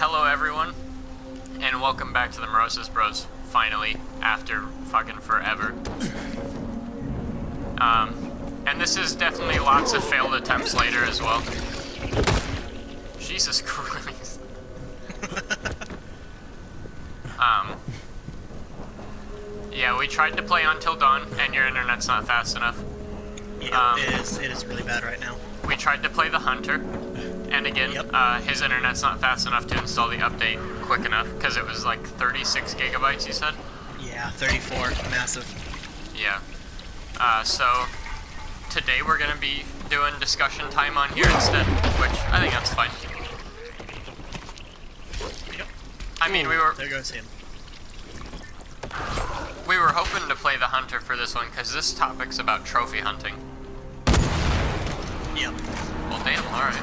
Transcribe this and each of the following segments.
hello everyone, and welcome back to the Morosis Bros, finally, after fucking forever. And this is definitely lots of failed attempts later as well. Jesus Christ. Yeah, we tried to play Until Dawn, and your internet's not fast enough. Yeah, it is really bad right now. We tried to play the Hunter, and again, his internet's not fast enough to install the update quick enough, because it was like 36 gigabytes, you said? Yeah, 34, massive. Yeah. So, today we're going to be doing discussion time on here instead, which I think that's fine. Yep. I mean, There goes him. we were hoping to play the Hunter for this one, because this topic's about trophy hunting. Yep. Well, damn, alright.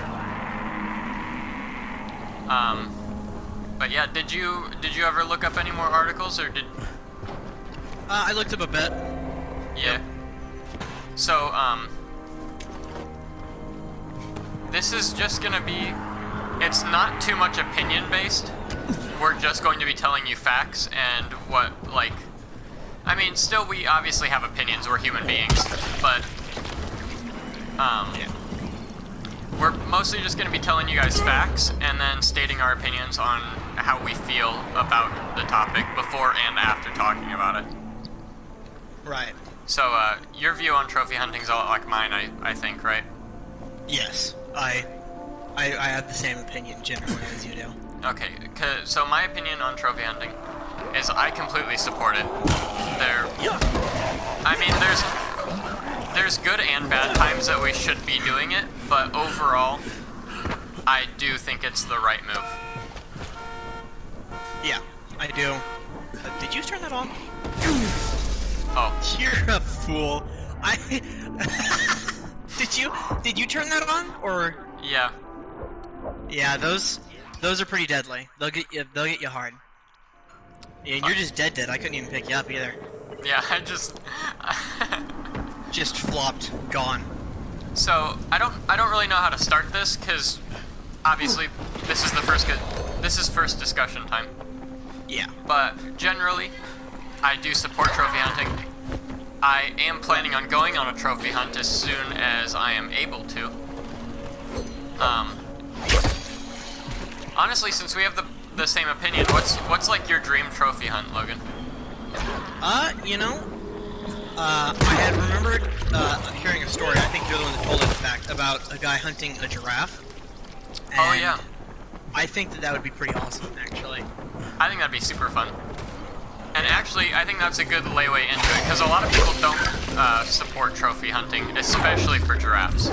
But yeah, did you ever look up any more articles, or did... I looked up a bit. Yeah. So, this is just gonna be... It's not too much opinion-based. We're just going to be telling you facts and what, like... I mean, still, we obviously have opinions, we're human beings, but... Yeah. We're mostly just going to be telling you guys facts and then stating our opinions on how we feel about the topic before and after talking about it. Right. So, your view on trophy hunting is a lot like mine, I think, right? Yes. I have the same opinion generally as you do. Okay, so my opinion on trophy hunting is I completely support it. I mean, there's good and bad times that we should be doing it, but overall, I do think it's the right move. Yeah, I do. Did you turn that on? Oh. You're a fool. Did you turn that on, or? Yeah. Yeah, those are pretty deadly. They'll get you hard. And you're just dead. I couldn't even pick you up either. Yeah, I just... Just flopped, gone. So, I don't really know how to start this, because obviously this is first discussion time. Yeah. But generally, I do support trophy hunting. I am planning on going on a trophy hunt as soon as I am able to. Honestly, since we have the same opinion, what's like your dream trophy hunt, Logan? I had remembered hearing a story, I think you're the one that told it, in fact, about a guy hunting a giraffe. And Oh yeah. I think that would be pretty awesome, actually. I think that'd be super fun. And actually, I think that's a good layway into it, because a lot of people don't support trophy hunting, especially for giraffes.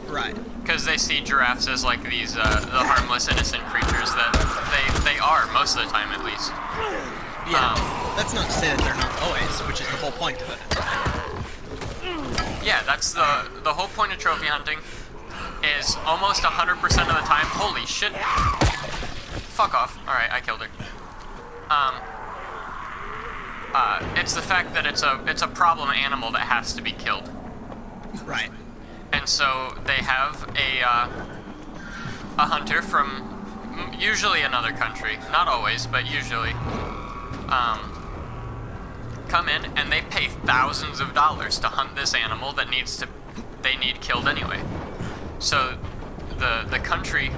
Right. Because they see giraffes as like these the harmless, innocent creatures that they are, most of the time at least. Yeah, that's not to say that they're not always, which is the whole point of it. Yeah, that's the whole point of trophy hunting, is almost 100% of the time, holy shit. Fuck off. Alright, I killed her. It's the fact that it's a problem animal that has to be killed. Right. And so they have a hunter from usually another country, not always, but usually, come in and they pay thousands of dollars to hunt this animal that they need killed anyway. So the country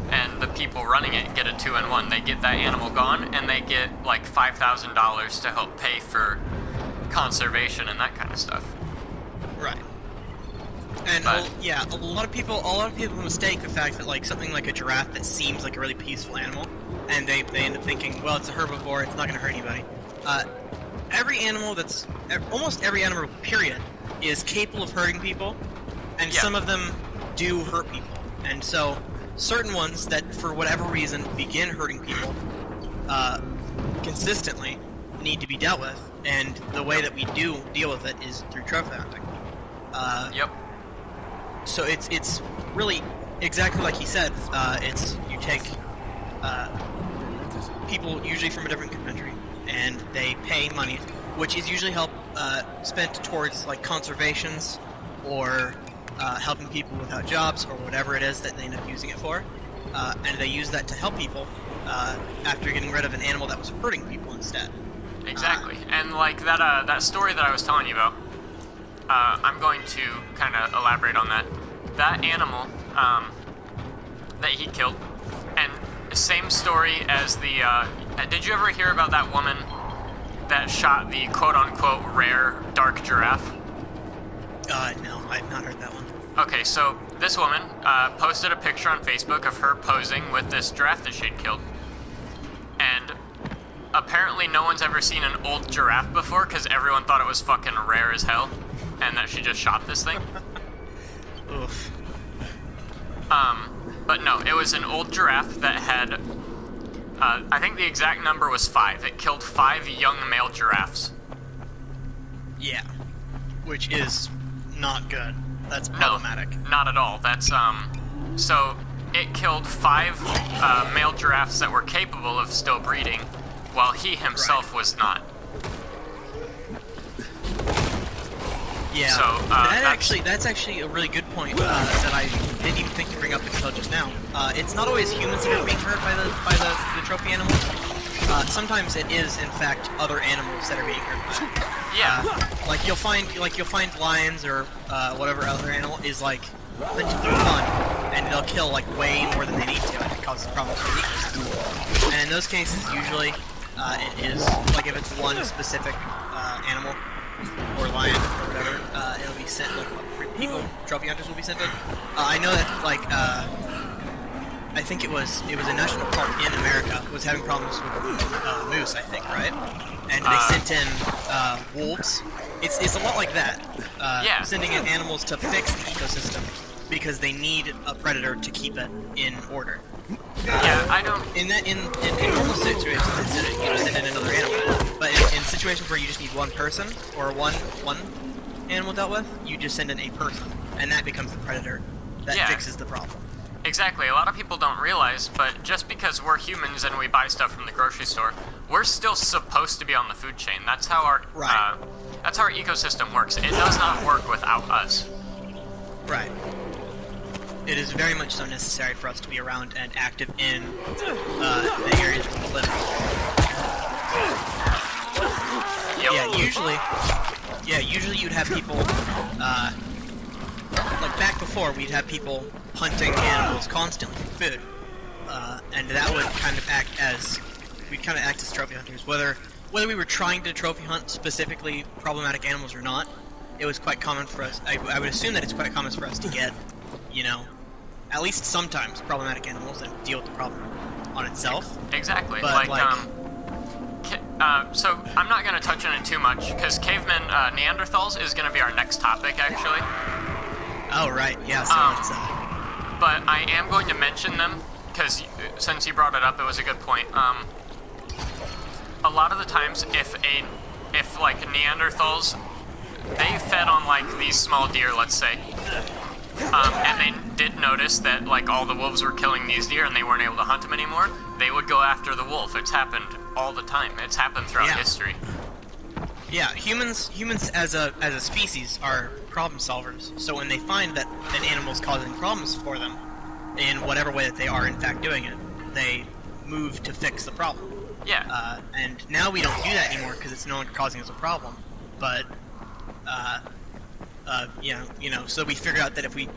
and the people running it get a 2-in-1. They get that animal gone, and they get like $5,000 to help pay for conservation and that kind of stuff. Right. And a lot of people mistake the fact that like something like a giraffe that seems like a really peaceful animal, and they end up thinking, well, it's a herbivore, it's not going to hurt anybody. Almost every animal, period, is capable of hurting people, and some of them do hurt people. And so, certain ones that, for whatever reason, begin hurting people consistently need to be dealt with, and the way that we do deal with it is through trophy hunting. So it's really exactly like he said. You take people usually from a different country, and they pay money, which is usually spent towards like conservations or helping people without jobs or whatever it is that they end up using it for. and they use that to help people after getting rid of an animal that was hurting people instead. Exactly. And like that story that I was telling you about, I'm going to kind of elaborate on that. That animal that he killed, and same story as the. Did you ever hear about that woman that shot the quote-unquote rare dark giraffe? No, I've not heard that one. Okay, so this woman posted a picture on Facebook of her posing with this giraffe that she'd killed. And apparently no one's ever seen an old giraffe before because everyone thought it was fucking rare as hell and that she just shot this thing. Oof. But no, it was an old giraffe that had, I think the exact number was 5. It killed 5 young male giraffes. Yeah. Which is not good. That's problematic. No, not at all. That's, so it killed 5 male giraffes that were capable of still breeding, while he himself was not. Yeah, so, that's actually a really good point that I didn't even think to bring up until just now. It's not always humans that are being hurt by the trophy animals. Sometimes it is, in fact, other animals that are being hurt by it. Yeah. Like you'll find lions or whatever other animal is like hunting for fun, and they'll kill like way more than they need to, and it causes problems for the ecosystem. And in those cases, usually it is like if it's one specific animal or lion or whatever, it'll be sent. Like people, trophy hunters will be sent in. I know that like I think it was a national park in America was having problems with moose, I think, right? And they sent in wolves. It's a lot like that. Yeah. Sending in animals to fix the ecosystem because they need a predator to keep it in order. Yeah, I don't. In normal situations, you send in another animal. But in situations where you just need one person or one animal dealt with, you just send in a person, and that becomes the predator that fixes the problem. Exactly. A lot of people don't realize, but just because we're humans and we buy stuff from the grocery store, we're still supposed to be on the food chain. That's how our that's how our ecosystem works. It does not work without us. Right. It is very much so necessary for us to be around and active in the areas where we live. Yep. Usually you'd have people, like back before, we'd have people hunting animals constantly for food, and that would kind of act as trophy hunters. Whether we were trying to trophy hunt specifically problematic animals or not, it was quite common for us. I would assume that it's quite common for us to get, at least sometimes problematic animals and deal with the problem on itself. Exactly. But so I'm not going to touch on it too much because cavemen, Neanderthals is going to be our next topic actually. Oh right, yeah. So but I am going to mention them because since you brought it up, it was a good point. A lot of the times, if like Neanderthals, they fed on like these small deer, let's say, and they did notice that like all the wolves were killing these deer and they weren't able to hunt them anymore, they would go after the wolf. It's happened all the time. It's happened throughout history. Yeah, humans as a species are problem solvers. So when they find that an animal's causing problems for them, in whatever way that they are in fact doing it, they move to fix the problem. Yeah. And now we don't do that anymore because it's no longer causing us a problem. But, so we figured out that if we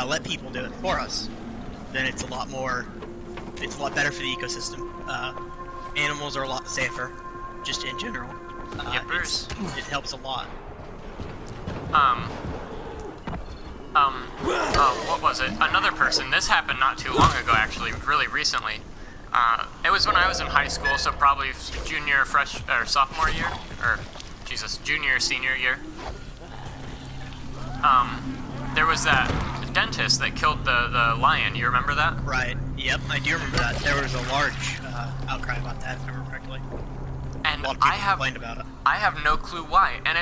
let people do it for us, then it's a lot better for the ecosystem. Animals are a lot safer, just in general. It helps a lot. What was it? Another person, this happened not too long ago actually, really recently. It was when I was in high school, so probably junior, sophomore year, junior, senior year. There was that dentist that killed the lion, you remember that? Right, yep, I do remember that. There was a large outcry about that, if I remember correctly. And a lot of people complained about it. I have no clue why, and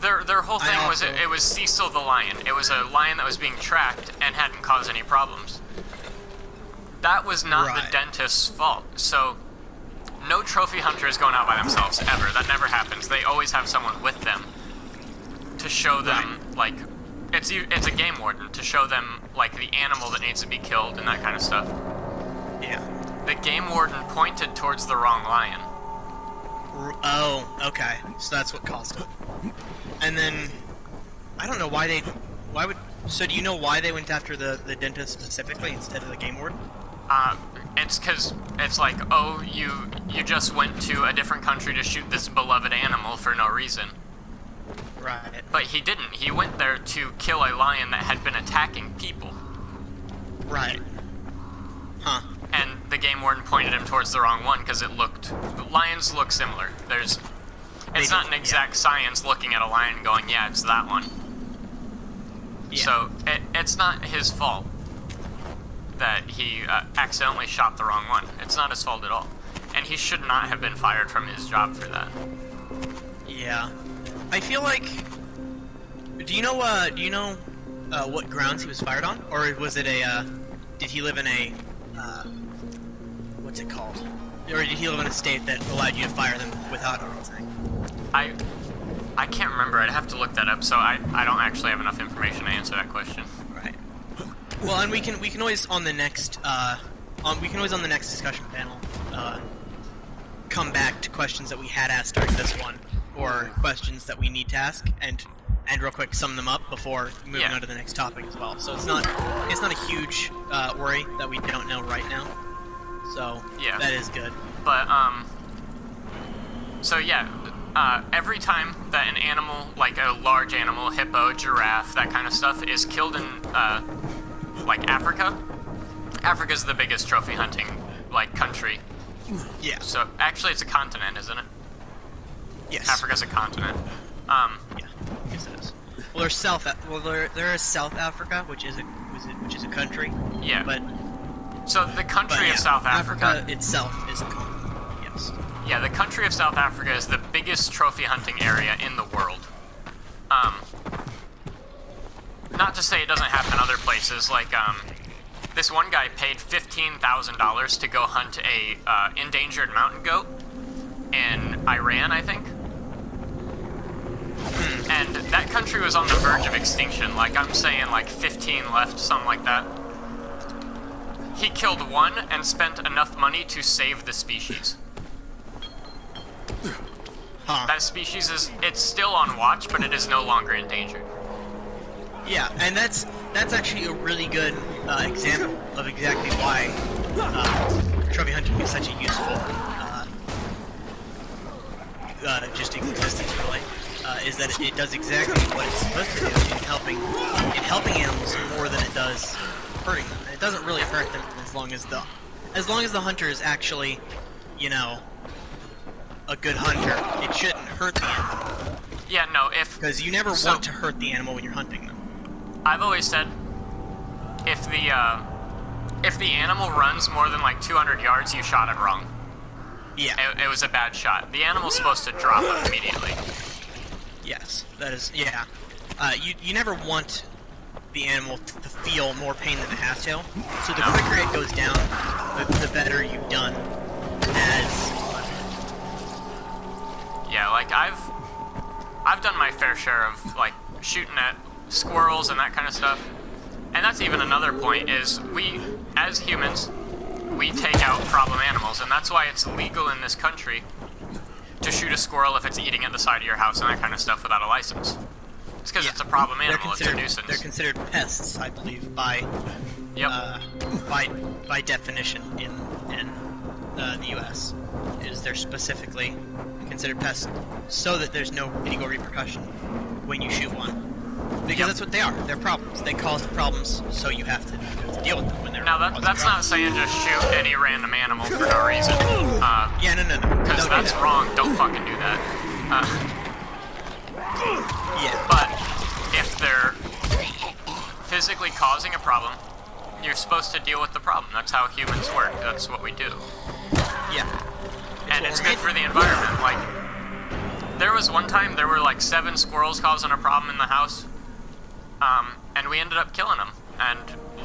their whole thing was it was Cecil the lion. It was a lion that was being tracked and hadn't caused any problems. That was not the dentist's fault. So no trophy hunter is going out by themselves ever. That never happens. They always have someone with them to show them like it's a game warden to show them like the animal that needs to be killed and that kind of stuff. Yeah. The game warden pointed towards the wrong lion. Oh, okay. So that's what caused it. And then, I don't know why would... So do you know why they went after the dentist specifically instead of the game warden? It's because it's like, oh, you just went to a different country to shoot this beloved animal for no reason. Right. But he didn't. He went there to kill a lion that had been attacking people. Right. Huh. And the game warden pointed him towards the wrong one because lions look similar. It's not an exact science looking at a lion and going, yeah, it's that one. Yeah. So it's not his fault that he accidentally shot the wrong one. It's not his fault at all. And he should not have been fired from his job for that. Yeah. I feel like... Do you know what grounds he was fired on? Or was it did he live in a, what's it called? Or did he live in a state that allowed you to fire them without anything? I can't remember. I'd have to look that up, so I don't actually have enough information to answer that question. Right. Well, and we can always on the next on the next discussion panel come back to questions that we had asked during this one, or questions that we need to ask, and real quick sum them up before moving on to the next topic as well. So it's not a huge worry that we don't know right now. So yeah, that is good. But so yeah. Every time that an animal, like a large animal, hippo, giraffe, that kind of stuff, is killed in, like Africa, Africa's the biggest trophy hunting, like, country. Yeah. So, actually, it's a continent, isn't it? Yes. Africa's a continent. Yeah. Yes, it is. Well, there is South Africa, which is a country. Yeah. But so the country of South Africa itself is a continent. Yes. Yeah, the country of South Africa is the biggest trophy hunting area in the world. Not to say it doesn't happen other places, like, this one guy paid $15,000 to go hunt a, endangered mountain goat in Iran, I think. And that country was on the verge of extinction, like, I'm saying, like, 15 left, something like that. He killed one and spent enough money to save the species. Huh. That species it's still on watch, but it is no longer endangered. Yeah, and that's actually a really good example of exactly why trophy hunting is such a useful just existence, really. Is that it does exactly what it's supposed to do in helping animals more than it does hurting them. It doesn't really hurt them as long as the hunter is actually, you know, a good hunter. It shouldn't hurt the animal. Yeah, no, because you never want to hurt the animal when you're hunting them. I've always said, if the animal runs more than like 200 yards, you shot it wrong. Yeah. It was a bad shot. The animal's supposed to drop it immediately. Yes, that is, yeah. You never want the animal to feel more pain than it has to. So the quicker it goes down, the better you've done as... Yeah, like, I've done my fair share of, like, shooting at squirrels and that kind of stuff. And that's even another point, is we, as humans, we take out problem animals, and that's why it's legal in this country to shoot a squirrel if it's eating at the side of your house and that kind of stuff without a license. It's because it's a problem animal, it's a nuisance. They're considered pests, I believe, by definition in the U.S. They're specifically considered pests, so that there's no legal repercussion when you shoot one. Because that's what they are. They're problems. They cause problems, so you have to deal with them when they're... Now, that's not saying just shoot any random animal for no reason. Yeah, no. Because that's wrong. Don't fucking do that. Yeah. But if they're physically causing a problem, you're supposed to deal with the problem. That's how humans work. That's what we do. Yeah. And it's good for the environment. Like, there was one time there were like 7 squirrels causing a problem in the house, and we ended up killing them. And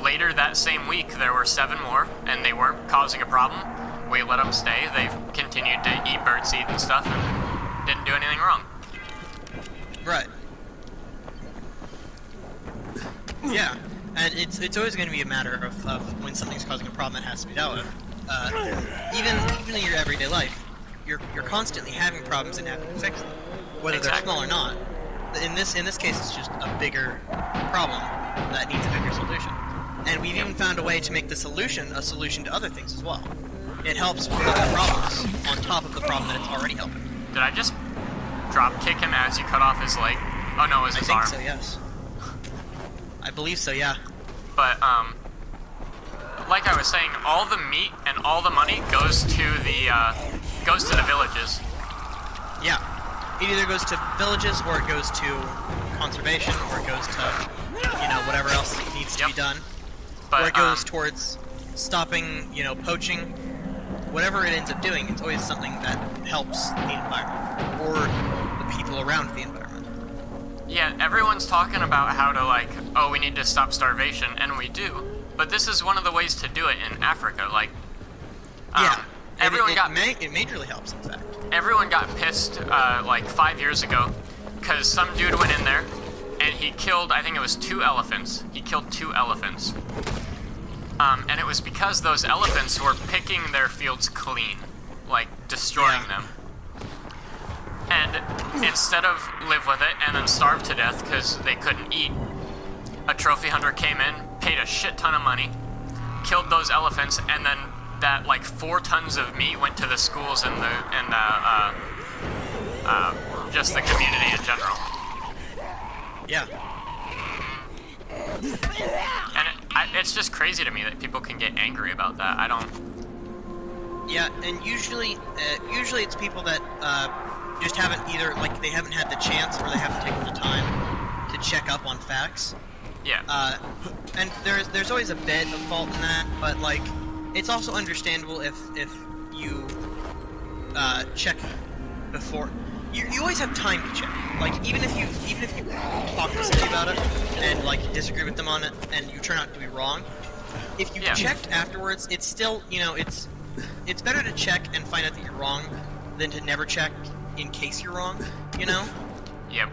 later that same week there were 7 more, and they weren't causing a problem. We let them stay. They continued to eat birdseed and stuff, and didn't do anything wrong. Right. Yeah, and it's always going to be a matter of when something's causing a problem that has to be dealt with. Even in your everyday life, you're constantly having problems and having to fix them, whether they're small or not. In this case, it's just a bigger problem that needs a bigger solution. And we've even found a way to make the solution a solution to other things as well. It helps with other problems on top of the problem that it's already helping. Did I just drop kick him as you cut off his leg? Oh no, it was his arm. I think so, yes. I believe so, yeah. But like I was saying, all the meat and all the money goes to the villages. Yeah. It either goes to villages, or it goes to conservation, or it goes to, whatever else needs to be done. But, or it goes towards stopping, poaching. Whatever it ends up doing, it's always something that helps the environment, or the people around the environment. Yeah, everyone's talking about how to, we need to stop starvation, and we do. But this is one of the ways to do it in Africa, yeah. It majorly helps, in fact. Everyone got pissed, 5 years ago, because some dude went in there, and he killed, I think it was 2 elephants. He killed 2 elephants. And it was because those elephants were picking their fields clean, destroying them. And instead of live with it and then starve to death because they couldn't eat, a trophy hunter came in, paid a shit ton of money, killed those elephants, and then that 4 tons of meat went to the schools and just the community in general. Yeah. And it's just crazy to me that people can get angry about that. I don't. Yeah, and usually it's people that just haven't either they haven't had the chance or they haven't taken the time to check up on facts. Yeah. And there's always a bit of fault in that, but it's also understandable if you check before. You always have time to check. Even if you talk to somebody about it and disagree with them on it and you turn out to be wrong, if you checked afterwards, it's still it's better to check and find out that you're wrong than to never check in case you're wrong. Yep.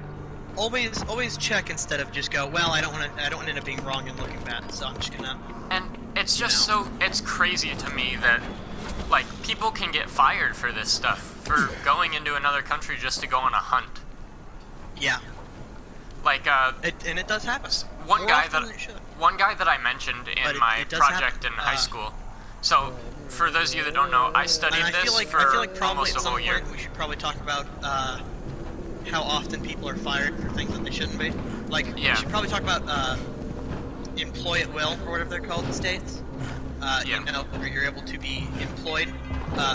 Always check instead of just go, well, I don't want to end up being wrong and looking bad, so I'm just gonna. And it's just it's crazy to me that people can get fired for this stuff, for going into another country just to go on a hunt. Yeah. It does happen. One guy that I mentioned in my project in high school. So, for those of you that don't know, I studied this for almost a whole year. We should probably talk about how often people are fired for things that they shouldn't be. We should probably talk about employ at will, or whatever they're called in the States. Where you're able to be employed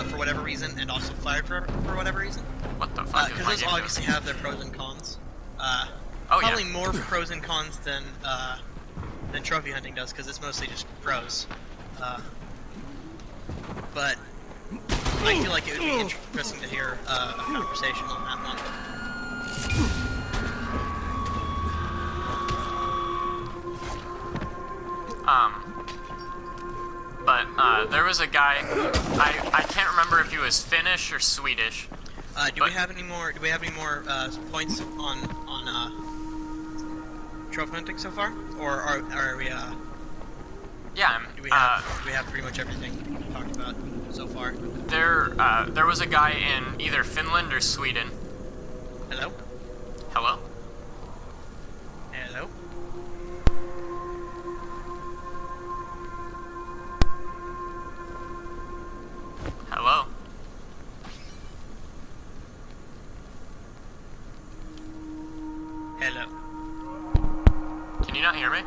for whatever reason and also fired for whatever reason. What the fuck? Because those obviously have their pros and cons. Probably more pros and cons than trophy hunting does, because it's mostly just pros. But I feel like it would be interesting to hear a conversation on that one. But there was a guy, I can't remember if he was Finnish or Swedish. Do we have any more points on trophy hunting so far, or are we Yeah. Do we have pretty much everything talked about so far? There was a guy in either Finland or Sweden. Hello? Hello? Hello? Hello? Hello? Can you not hear me?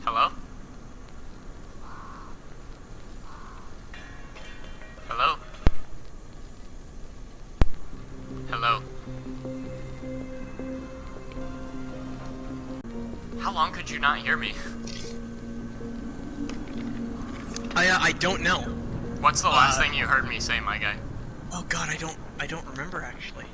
Hello? Hello? Hello? How long could you not hear me? I don't know. What's the last thing you heard me say, my guy? Oh god, I don't remember actually.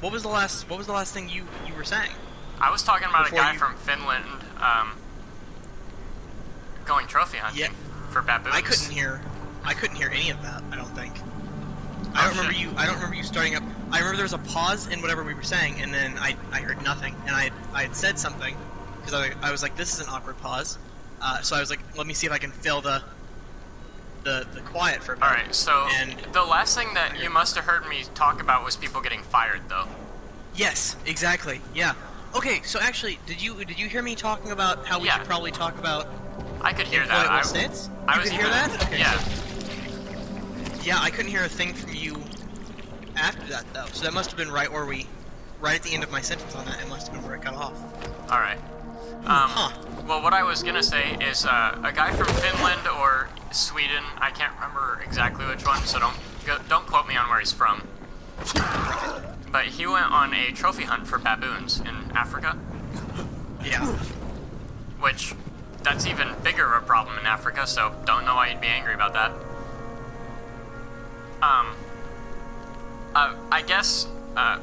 What was the last thing you were saying? I was talking about Before a guy from Finland, going trophy hunting for baboons. I couldn't hear I couldn't hear any of that. I don't think. Oh, I don't remember shit. you. I don't remember you starting up. I remember there was a pause in whatever we were saying, and then I heard nothing, and I had said something because I was like, this is an awkward pause. So I was like, let me see if I can fill the quiet for a bit. Alright, so And the last thing that you must have heard me talk about was people getting fired, though. yes, exactly. Yeah. Okay, so actually, did you hear me talking about how we Yeah. should probably talk about I could hear that. employable states? I You was could hear even- that? Okay. Yeah. Yeah, I couldn't hear a thing from you after that though. So that must have been right at the end of my sentence on that. It must have been where it got off. Alright. Well, what I was gonna say is a guy from Finland or Sweden, I can't remember exactly which one, so don't quote me on where he's from. But he went on a trophy hunt for baboons in Africa, Yeah. which that's even bigger of a problem in Africa, so don't know why you'd be angry about that. I guess,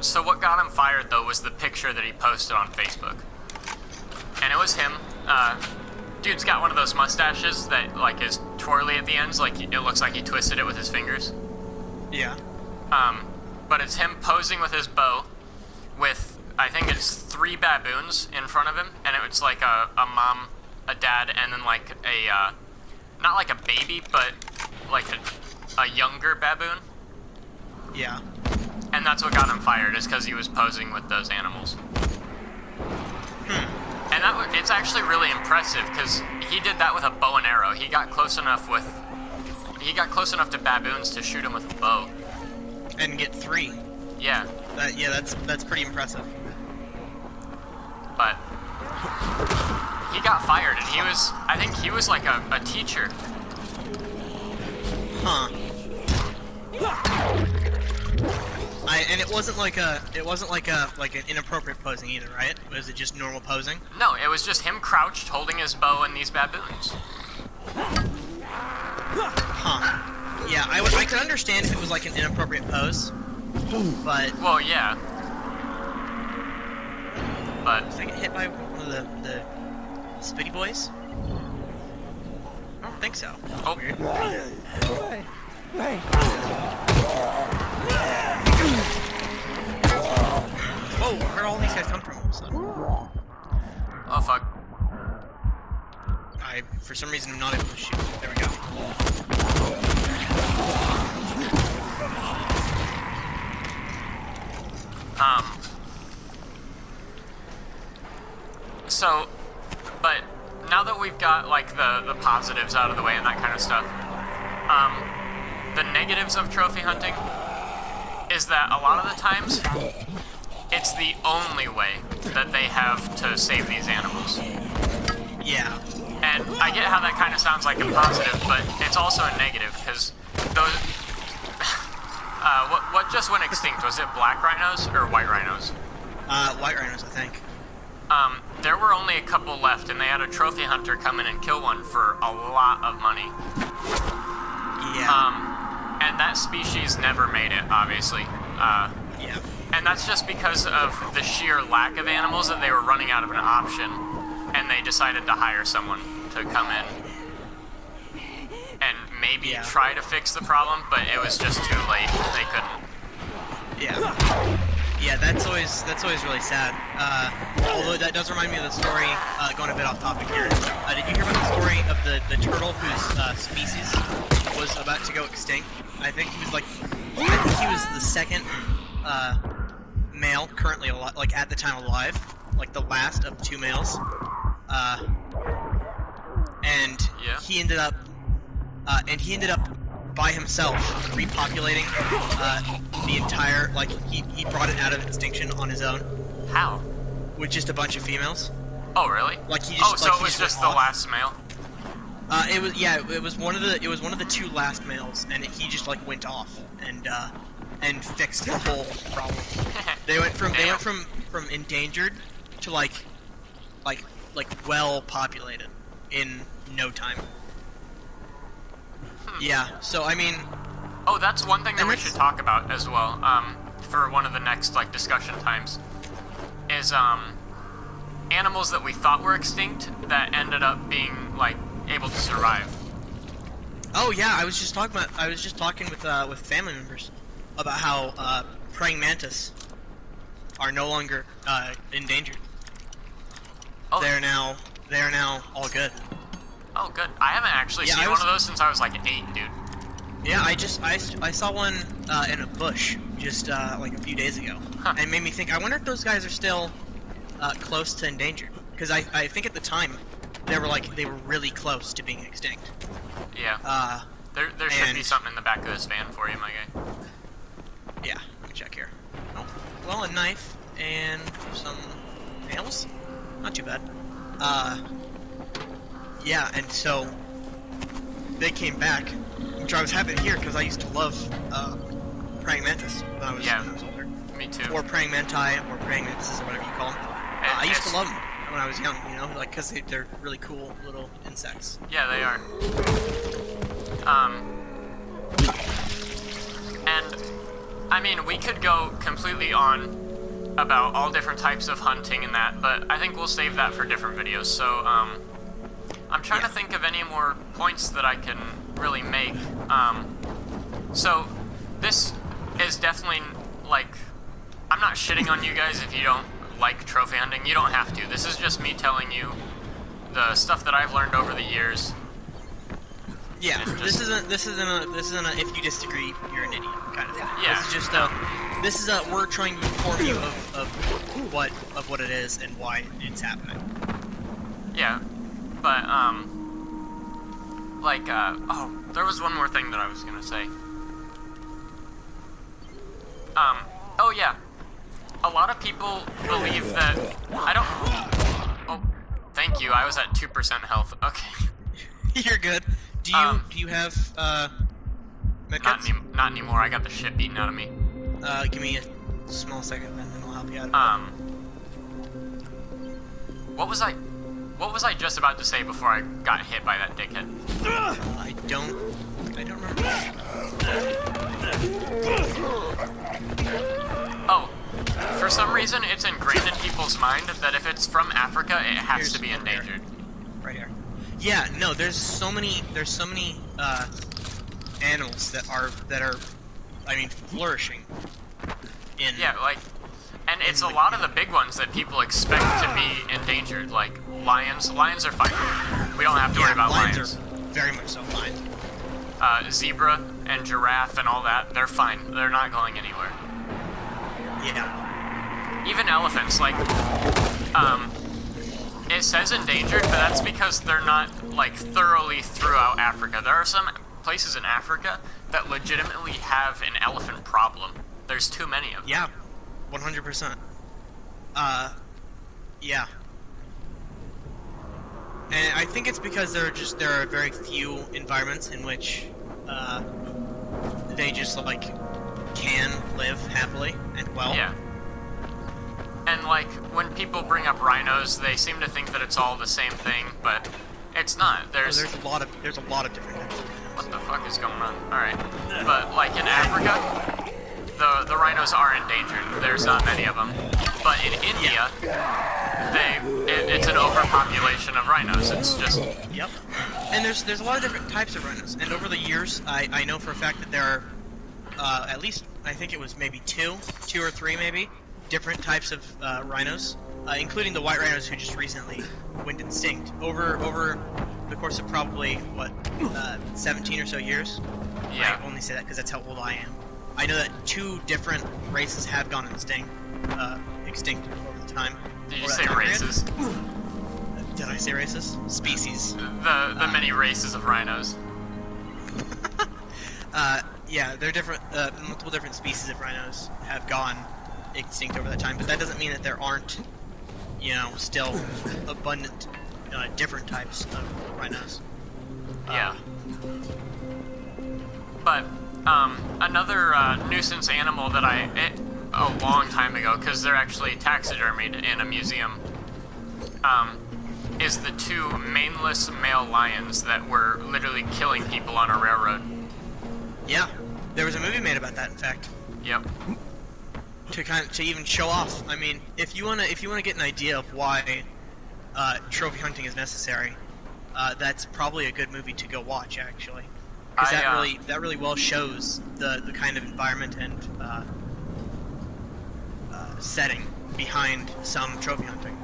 so what got him fired, though, was the picture that he posted on Facebook. And it was him. Dude's got one of those mustaches that, like, is twirly at the ends, like, it looks like he twisted it with his fingers. Yeah. But it's him posing with his bow with, I think it's 3 baboons in front of him, and it's like a mom, a dad, and then, like, not like a baby, but like a younger baboon. Yeah. And that's what got him fired, is because he was posing with those animals. And it's actually really impressive, because he did that with a bow and arrow. He got close enough to baboons to shoot him with a bow. And get 3. Yeah, That's pretty impressive. but he got fired, and I think he was like a teacher. Huh. And it wasn't like an inappropriate posing either, right? Was it just normal posing? No, it was just him crouched, holding his bow and these baboons. Huh. Yeah, I could understand if it was like an inappropriate pose, but Well, yeah. But did I get hit by one of the Spitty boys? I don't think so. oh, Weird. Whoa, where did all these guys come from all of a sudden? oh fuck. I, for some reason, am not able to shoot. There we go. So, but now that we've got like the positives out of the way and that kind of stuff, the negatives of trophy hunting is that a lot of the times it's the only way that they have to save these animals. Yeah. And I get how that kind of sounds like a positive, but it's also a negative, because those... what just went extinct? Was it black rhinos or white rhinos? White rhinos, I think. There were only a couple left, and they had a trophy hunter come in and kill one for a lot of money. Yeah. And that species never made it, obviously. Yeah. And that's just because of the sheer lack of animals that they were running out of an option, and they decided to hire someone to come in and maybe Yeah. try to fix the problem, but it was just too late. They couldn't. Yeah. Yeah, that's always really sad. Although that does remind me of the story, going a bit off topic here. Did you hear about the story of the turtle whose species was about to go extinct? I think he was the second male currently alive, like at the time alive, like the last of 2 males. And Yeah. he ended up by himself repopulating the entire, like he brought it out of extinction on his own How? with just a bunch of females. Oh, really? Like he just, oh, so like, it he was just just went the off. last male? It was one of the 2 last males, and he just like went off and fixed the whole problem. They went from endangered to like well populated in no time. Yeah, so I mean, Oh, that's one thing that And we that's- should talk about as well, for one of the next, like, discussion times, is, animals that we thought were extinct that ended up being, like, able to survive. Oh yeah, I was just talking with family members about how praying mantis are no longer endangered. Oh. They are now all good. Oh, good. I haven't actually seen one of those since I was like 8, dude. Yeah, I saw one in a bush just like a few days ago, and it made me think. I wonder if those guys are still close to endangered, because I think at the time they were really close to being extinct. Yeah. There should be something in the back of this van for you, my guy. Yeah, let me check here. Oh, well, a knife and some nails. Not too bad. Yeah, and so they came back, which I was happy to hear because I used to love praying mantis when I was older. Me too. Or praying manti, or praying mantises, or whatever you call them. I used to love them when I was young, you know, like because they're really cool little insects. Yeah, they are. And I mean, we could go completely on about all different types of hunting and that, but I think we'll save that for different videos. So, I'm trying to think of any more points that I can really make. So this is definitely, like, I'm not shitting on you guys if you don't like trophy hunting. You don't have to. This is just me telling you the stuff that I've learned over the years. Yeah, this isn't a if you disagree, you're an idiot kind of thing. Yeah. This is just we're trying to inform you of what it is and why it's happening. Yeah, but oh, there was one more thing that I was gonna say. Oh yeah, a lot of people believe that I don't. Oh, thank you. I was at 2% health. Okay. You're good. Do you have medkits? Not anymore. I got the shit beaten out of me. Give me a small second, then I'll help you out. What was I just about to say before I got hit by that dickhead? I don't remember. Oh, for some reason it's ingrained in people's mind that if it's from Africa, it has to be endangered. Right here. Yeah, no, there's so many animals that are I mean flourishing in and it's a lot of the big ones that people expect to be endangered, like lions. Lions are fine. We don't have to worry about lions. Lions are very much so fine. Zebra and giraffe and all that, they're fine. They're not going anywhere. Yeah. Even elephants, like, it says endangered, but that's because they're not, like, thoroughly throughout Africa. There are some places in Africa that legitimately have an elephant problem. There's too many of them. Yeah, 100%. Yeah. And I think it's because there are very few environments in which, they just, like, can live happily and well. Yeah. And, like, when people bring up rhinos, they seem to think that it's all the same thing, but it's not. There's a lot of different types of rhinos. What the fuck is going on? Alright. But, like, in Africa, the rhinos are endangered. There's not many of them. But in India, it's an overpopulation of rhinos. It's just... Yep. And there's a lot of different types of rhinos. And over the years, I know for a fact that there are, at least, I think it was maybe two or three maybe, different types of rhinos, including the white rhinos who just recently went extinct over the course of probably 17 or so years. Yeah. I only say that because that's how old I am. I know that 2 different races have gone extinct over the time. Did you say races? Did I say races? Species. The many races of rhinos. Yeah, they're different. Multiple different species of rhinos have gone extinct over that time, but that doesn't mean that there aren't, you know, still abundant different types of rhinos. Yeah. But another nuisance animal that a long time ago, because they're actually taxidermied in a museum, is the 2 maneless male lions that were literally killing people on a railroad. Yeah, there was a movie made about that, in fact. Yep. To even show off. I mean, if you wanna get an idea of why trophy hunting is necessary, that's probably a good movie to go watch, actually. because I, that really well shows the kind of environment and setting behind some trophy hunting.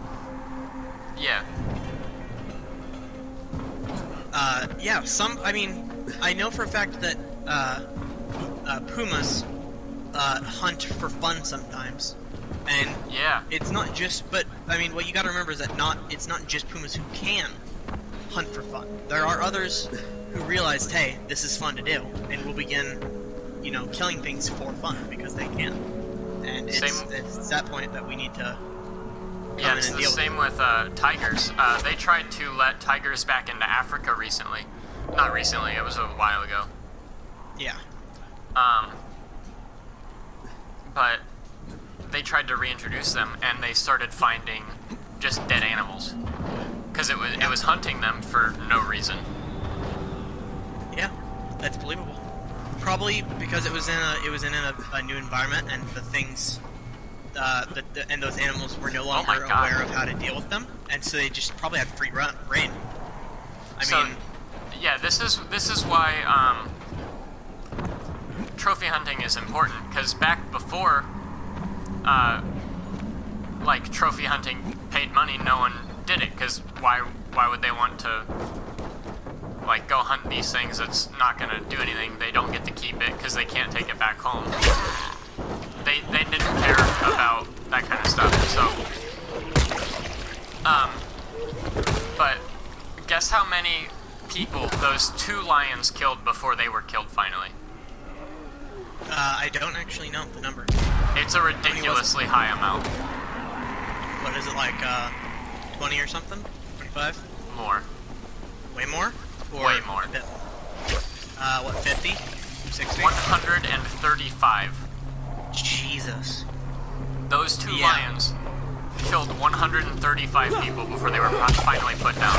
Yeah. Yeah, I mean, I know for a fact that pumas hunt for fun sometimes, and Yeah. it's not just. But I mean, what you got to remember is that it's not just pumas who can hunt for fun. There are others who realized, hey, this is fun to do, and will begin, killing things for fun because they can. And it's that point that we need to. Yeah, it's the same with tigers. They tried to let tigers back into Africa recently. Not recently, it was a while ago. Yeah. But they tried to reintroduce them, and they started finding just dead animals. Because it was hunting them for no reason. Yeah, that's believable. Probably because it was in a new environment, and the things, and those animals were no longer aware of how to deal with them, and so they just probably had free reign. I mean, yeah, this is why trophy hunting is important, because back before, like trophy hunting paid money, no one did it, because why would they want to? Like, go hunt these things that's not gonna do anything. They don't get to keep it because they can't take it back home. They didn't care about that kind of stuff. So, but guess how many people those 2 lions killed before they were killed finally? I don't actually know the number. It's a ridiculously high amount. What is it, like 20 or something? 25? More. Way more? Or way more. A bit more? What, 50? 60? 135. Jesus. Those 2 lions killed 135 people before they were finally put down.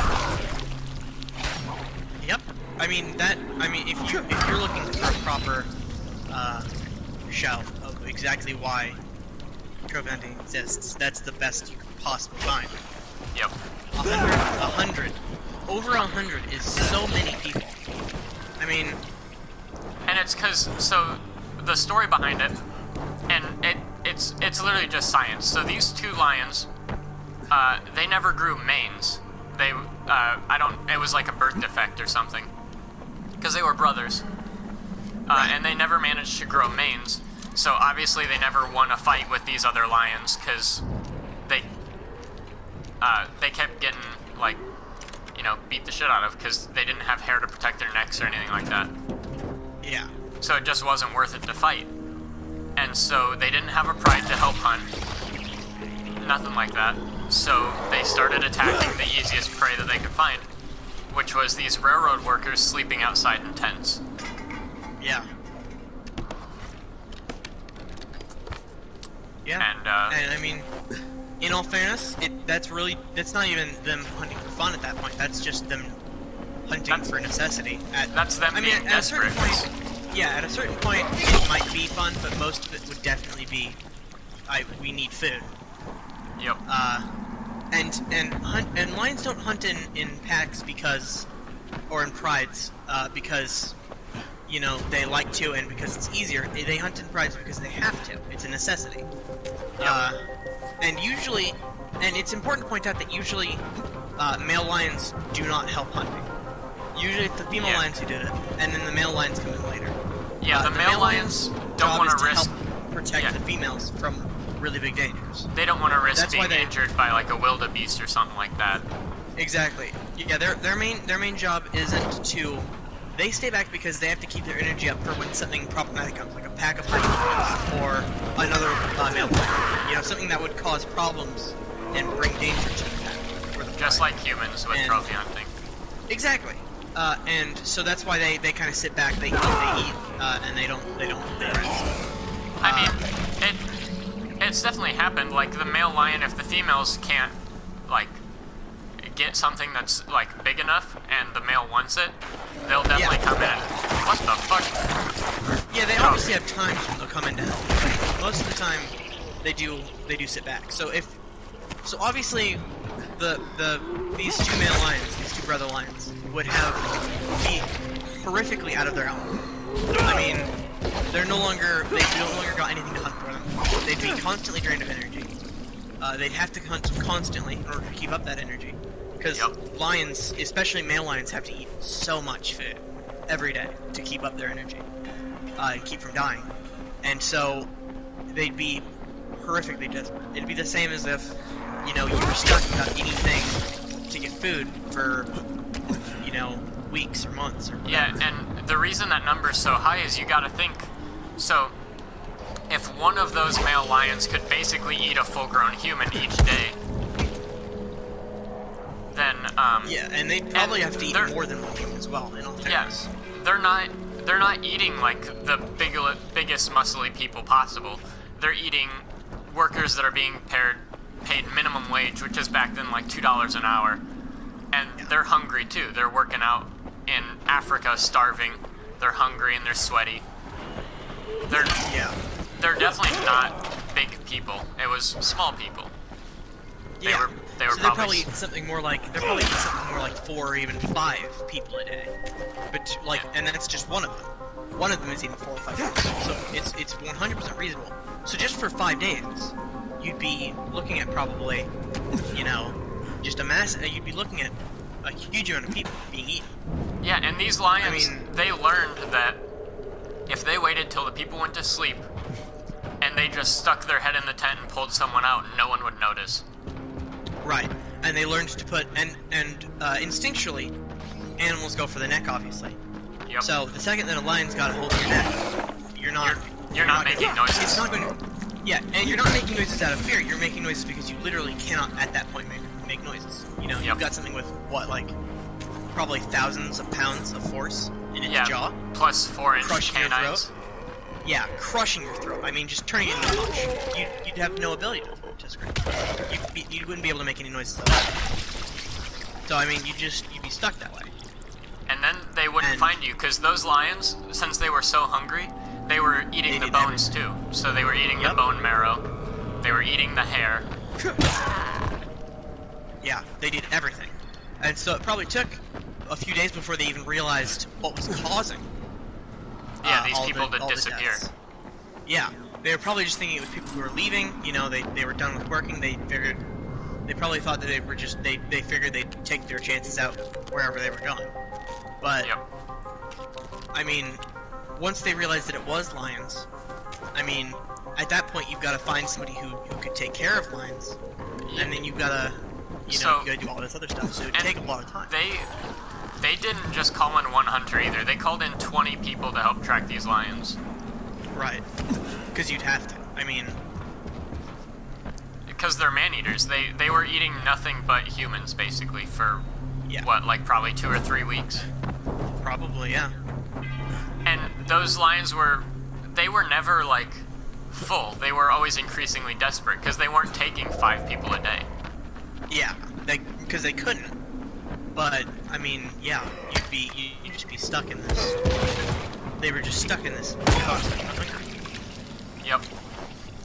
Yep. I mean, if you're looking for a proper show of exactly why trophy hunting exists, that's the best you could possibly find. Yep. 100. Over 100 is so many people. I mean... And it's because, so, the story behind it, and it's literally just science. So these 2 lions, they never grew manes. They, it was like a birth defect or something. Because they were brothers. And they never managed to grow manes. So obviously they never won a fight with these other lions, because they kept getting, like, beat the shit out of, because they didn't have hair to protect their necks or anything like that. Yeah. So it just wasn't worth it to fight. And so they didn't have a pride to help hunt. Nothing like that. So they started attacking the easiest prey that they could find, which was these railroad workers sleeping outside in tents. Yeah. Yeah. And I mean, in all fairness, that's not even them hunting for fun at that point. That's just them hunting for necessity. That's them being desperate. At a certain point, it might be fun, but most of it would definitely be, we need food. Yep. And lions don't hunt in packs or in prides, because, they like to, and because it's easier. They hunt in prides because they have to. It's a necessity. Yep. And it's important to point out that usually male lions do not help hunting. Usually it's the female lions who did it, and then the male lions come in later. Yeah, the male lions don't want to risk... help protect the females from really big dangers. They don't want to risk being injured by, like, a wildebeest or something like that. Exactly. Yeah, their main job isn't to... They stay back because they have to keep their energy up for when something problematic comes, like a pack of hunting or another male lion. Something that would cause problems and bring danger to the pack. Just like humans with trophy hunting. Exactly. And so that's why they kind of sit back, they eat, and they don't rest. I mean, it's definitely happened. Like, the male lion, if the females can't, like, get something that's, like, big enough and the male wants it, they'll definitely come in and, what the fuck? Yeah, they obviously have times when they'll come in to help. Most of the time, they do sit back. So obviously, these 2 male lions, these 2 brother lions, would be horrifically out of their element. I mean, they no longer got anything to hunt for them. They'd be constantly drained of energy. They'd have to hunt constantly in order to keep up that energy. Because lions, especially male lions, have to eat so much food every day to keep up their energy and keep from dying. And so they'd be horrifically desperate. It'd be the same as if, you know, you were stuck without anything to get food for, you know, weeks or months or whatever. Yeah, and the reason that number's so high is you gotta think, so if one of those male lions could basically eat a full-grown human each day, then, yeah, and they'd probably have to eat more than one human as well, in all fairness. Yeah, they're not eating, like, the biggest muscly people possible. They're eating workers that are being paid minimum wage, which is back then like $2 an hour. And they're hungry too. They're working out in Africa, starving. They're hungry and they're sweaty. They're definitely not big people. It was small people. They were so probably something more like 4 or even 5 people a day. But like, and that's just one of them. One of them is even 4 or 5 people. So it's 100% reasonable. So just for 5 days, you'd be looking at probably, you know, just you'd be looking at a huge amount of people being eaten. Yeah, and these lions, they learned that if they waited till the people went to sleep and they just stuck their head in the tent and pulled someone out, no one would notice. Right, and they learned to put, and instinctually, animals go for the neck, obviously. Yep. So the second that a lion's got a hold of your neck, you're not making noises. It's not going to. Yeah, and you're not making noises out of fear. You're making noises because you literally cannot, at that point, make noises. You know, you've got something with what, like, probably thousands of pounds of force in its jaw. Plus 4-inch crushing canines. your throat. Yeah, crushing your throat. I mean, just turning it into mush. You'd have no ability to scream. You wouldn't be able to make any noises at all. So I mean, you'd be stuck that way. And then they wouldn't find you, because those lions, since they were so hungry, they were eating the bones too. So they were eating the bone marrow, they were eating the hair. Yeah, they did everything. And so it probably took a few days before they even realized what was causing these people to disappear. Yeah, they were probably just thinking it was people who were leaving, you know, they were done with working, they probably thought that they figured they'd take their chances out wherever they were going. But, I mean, once they realized that it was lions, I mean, at that point you've got to find somebody who could take care of lions, and then you've got to, you gotta do all this other stuff, so it would take a lot of time. They didn't just call in one hunter either, they called in 20 people to help track these lions. Right. Because you'd have to, I mean... Because they're man-eaters, they were eating nothing but humans, basically, for, what, like probably 2 or 3 weeks? Probably, yeah. And those lions were never, like, full. They were always increasingly desperate, because they weren't taking 5 people a day. Yeah, because they couldn't. But, I mean, yeah, you'd just be stuck in this. They were just stuck in this constant hunger. Yep.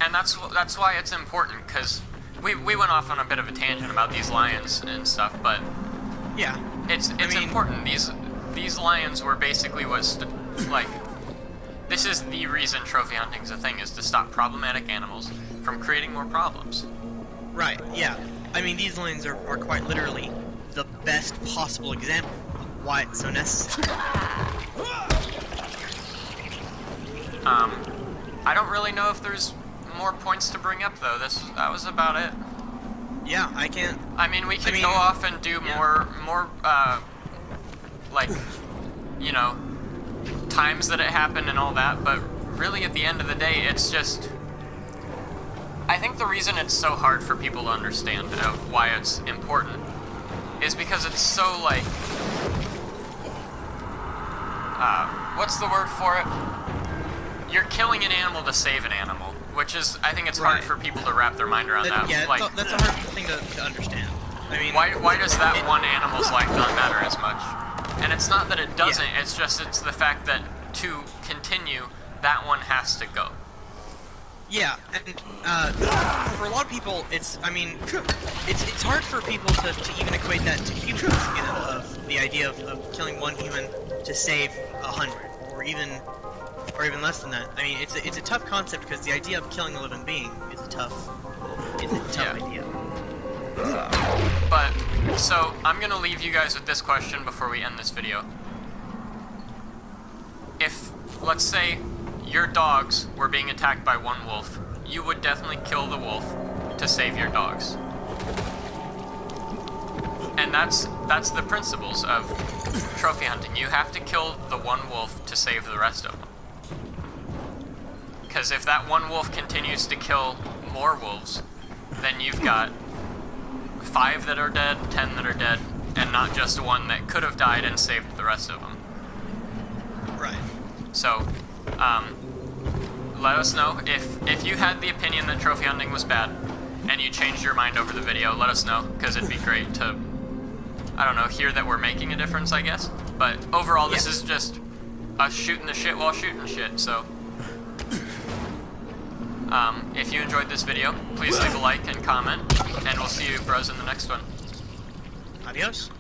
And that's why it's important, because we went off on a bit of a tangent about these lions and stuff, but yeah, it's important. These lions were basically like, this is the reason trophy hunting's a thing, is to stop problematic animals from creating more problems. Right, yeah. I mean, these lions are quite literally the best possible example of why it's so necessary. I don't really know if there's more points to bring up, though. That was about it. Yeah, I can't... I mean, we could go off and do more, like, you know, times that it happened and all that, but really at the end of the day, it's just... I think the reason it's so hard for people to understand of why it's important is because it's so, like... what's the word for it? You're killing an animal to save an animal, which is, I think it's hard for people to wrap their mind around that. Yeah, like, that's a hard thing to understand. I mean, why does that one animal's life not matter as much? And it's not that it doesn't, it's the fact that to continue, that one has to go. Yeah, and for a lot of people, it's hard for people to even equate that to humans, you know, of the idea of killing one human to save 100, or even less than that. I mean, it's a tough concept because the idea of killing a living being is a tough idea. But, so, I'm gonna leave you guys with this question before we end this video. If, let's say, your dogs were being attacked by one wolf, you would definitely kill the wolf to save your dogs. And that's the principles of trophy hunting. You have to kill the one wolf to save the rest of them. Because if that one wolf continues to kill more wolves, then you've got 5 that are dead, 10 that are dead, and not just one that could have died and saved the rest of them. Right. So, let us know if you had the opinion that trophy hunting was bad, and you changed your mind over the video. Let us know, because it'd be great to, I don't know, hear that we're making a difference, I guess. But overall, this is just us shooting the shit while shooting shit. So, if you enjoyed this video, please leave a like and comment, and we'll see you bros in the next one. Adios.